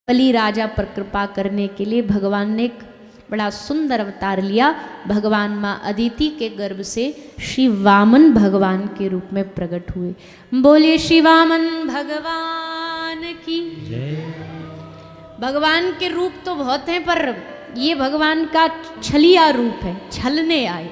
बलि राजा पर कृपा करने के लिए भगवान ने एक बड़ा सुंदर अवतार लिया। भगवान माँ अदिति के गर्भ से श्री वामन भगवान के रूप में प्रकट हुए। बोलिए श्री वामन भगवान की जय। भगवान के रूप तो बहुत हैं, पर ये भगवान का छलिया रूप है। छलने आए।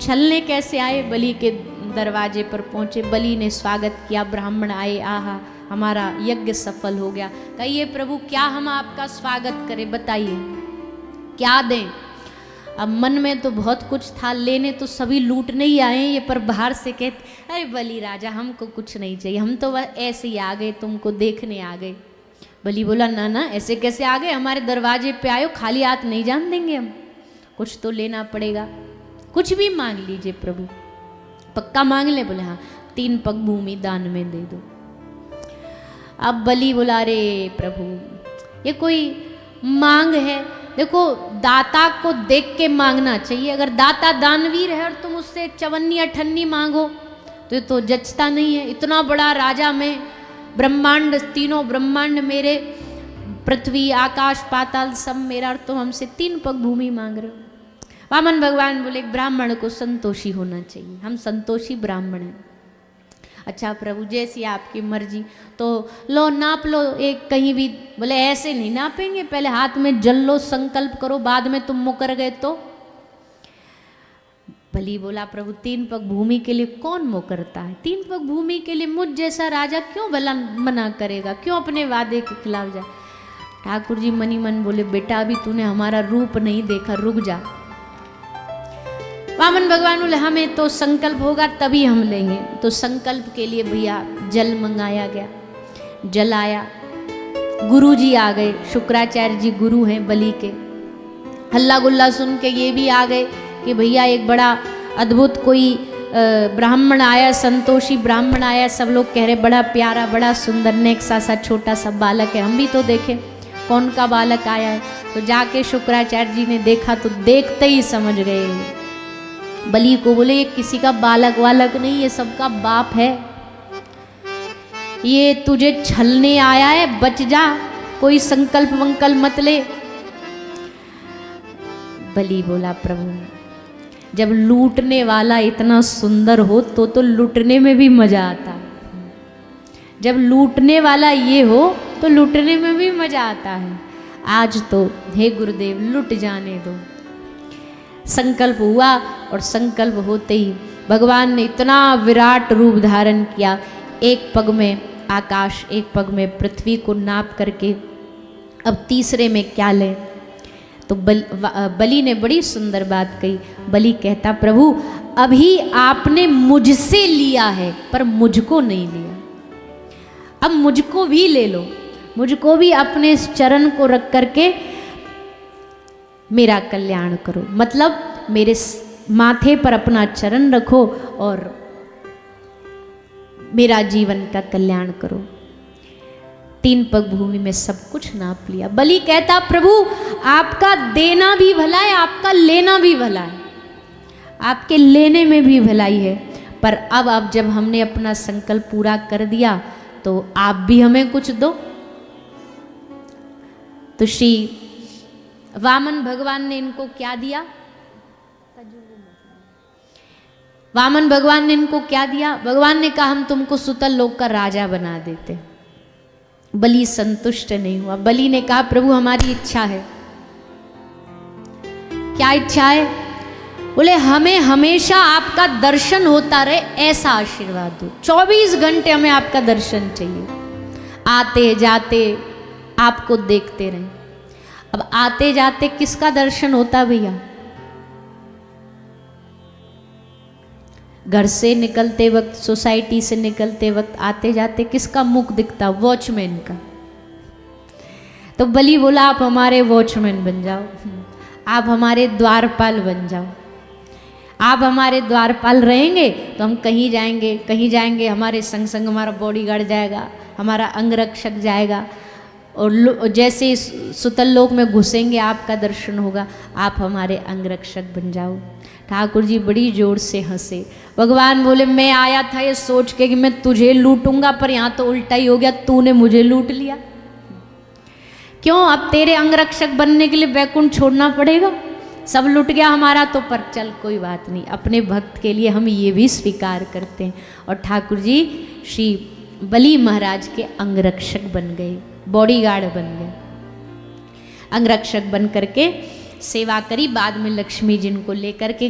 छलने कैसे आए? बलि के दरवाजे पर पहुंचे, बलि ने स्वागत किया, ब्राह्मण आए, आहा हमारा यज्ञ सफल हो गया। कहिए प्रभु क्या हम आपका स्वागत करें, बताइए क्या दें। अब मन में तो बहुत कुछ था, लेने तो सभी लूटने ही आए ये, पर बाहर से कहते अरे बलि राजा हमको कुछ नहीं चाहिए, हम तो बस ऐसे ही आ गए, तुमको देखने आ गए। बलि बोला ना ना ऐसे कैसे आ गए, हमारे दरवाजे पे आयो, खाली हाथ नहीं जान देंगे हम, कुछ तो लेना पड़ेगा, कुछ भी मांग लीजिए प्रभु, पक्का मांग ले। बोले हाँ 3 पग भूमि दान में दे दो। अब बलि बोला रे प्रभु ये कोई मांग है? देखो दाता को देख के मांगना चाहिए। अगर दाता दानवीर है और तुम उससे चवन्नी अठन्नी मांगो तो ये तो जचता नहीं है। इतना बड़ा राजा मैं, ब्रह्मांड, तीनों ब्रह्मांड मेरे, पृथ्वी आकाश पाताल सब मेरा, और तुम हमसे 3 पग भूमि मांग रहे हो। वामन भगवान बोले ब्राह्मण को संतोषी होना चाहिए, हम संतोषी ब्राह्मण हैं। अच्छा प्रभु जैसी आपकी मर्जी, तो लो नाप लो एक कहीं भी। बोले ऐसे नहीं नापेंगे, पहले हाथ में जल लो, संकल्प करो, बाद में तुम मुकर गए तो। बलि बोला प्रभु 3 पग भूमि के लिए कौन मुकरता है? 3 पग भूमि के लिए मुझ जैसा राजा क्यों भला मना करेगा, क्यों अपने वादे के खिलाफ जाए? ठाकुर जी मनी मन बोले बेटा अभी तूने हमारा रूप नहीं देखा, रुक जा। वामन भगवान बोले हमें तो संकल्प होगा तभी हम लेंगे। तो संकल्प के लिए भैया जल मंगाया गया, जल आया, गुरु जी आ गए, शुक्राचार्य जी गुरु हैं बलि के। हल्ला गुल्ला सुन के ये भी आ गए कि भैया एक बड़ा अद्भुत कोई ब्राह्मण आया, संतोषी ब्राह्मण आया। सब लोग कह रहे बड़ा प्यारा, बड़ा सुंदर, नेक्सा सा छोटा सा बालक है, हम भी तो देखें कौन का बालक आया है। तो जाके शुक्राचार्य जी ने देखा तो देखते ही समझ गए। बलि को बोले ये किसी का बालक वालक नहीं, ये सबका बाप है, ये तुझे छलने आया है, बच जा, कोई संकल्प वंकल्प मत ले। बलि बोला प्रभु जब लूटने वाला इतना सुंदर हो तो लूटने में भी मजा आता, जब लूटने वाला ये हो तो लूटने में भी मजा आता है। आज तो हे गुरुदेव लुट जाने दो। संकल्प हुआ और संकल्प होते ही भगवान ने इतना विराट रूप धारण किया, एक पग में आकाश, एक पग में पृथ्वी को नाप करके अब तीसरे में क्या ले। तो बलि ने बड़ी सुंदर बात कही। बलि कहता प्रभु अभी आपने मुझसे लिया है पर मुझको नहीं लिया, अब मुझको भी ले लो, मुझको भी अपने इस चरण को रख करके मेरा कल्याण करो। मतलब मेरे माथे पर अपना चरण रखो और मेरा जीवन का कल्याण करो। 3 पग भूमि में सब कुछ नाप लिया। बलि कहता प्रभु आपका देना भी भला है, आपका लेना भी भला है, आपके लेने में भी भलाई है, पर अब जब हमने अपना संकल्प पूरा कर दिया तो आप भी हमें कुछ दो। तो श्री वामन भगवान ने इनको क्या दिया? वामन भगवान ने इनको क्या दिया? भगवान ने कहा हम तुमको सुतल लोक का राजा बना देते। बलि संतुष्ट नहीं हुआ। बलि ने कहा प्रभु हमारी इच्छा है। क्या इच्छा है? बोले हमें हमेशा आपका दर्शन होता रहे, ऐसा आशीर्वाद दो। 24 घंटे हमें आपका दर्शन चाहिए, आते जाते आपको देखते रहे। अब आते जाते किसका दर्शन होता भैया? घर से निकलते वक्त, सोसाइटी से निकलते वक्त, आते जाते किसका मुख दिखता? वॉचमैन का। तो बलि बोला आप हमारे वॉचमैन बन जाओ, आप हमारे द्वारपाल बन जाओ। आप हमारे द्वारपाल रहेंगे तो हम कहीं जाएंगे, कहीं जाएंगे हमारे संग संग हमारा बॉडीगार्ड जाएगा, हमारा अंगरक्षक जाएगा, और जैसे सुतल लोक में घुसेंगे आपका दर्शन होगा, आप हमारे अंगरक्षक बन जाओ। ठाकुर जी बड़ी जोर से हंसे। भगवान बोले मैं आया था ये सोच के कि मैं तुझे लूटूंगा, पर यहाँ तो उल्टा ही हो गया, तूने मुझे लूट लिया। क्यों अब तेरे अंगरक्षक बनने के लिए वैकुंठ छोड़ना पड़ेगा? सब लुट गया हमारा तो, पर चल कोई बात नहीं, अपने भक्त के लिए हम ये भी स्वीकार करते हैं। और ठाकुर जी श्री बलि महाराज के अंगरक्षक बन गए, बॉडीगार्ड बन गए। अंगरक्षक बन करके सेवा करी, बाद में लक्ष्मी जी को लेकर के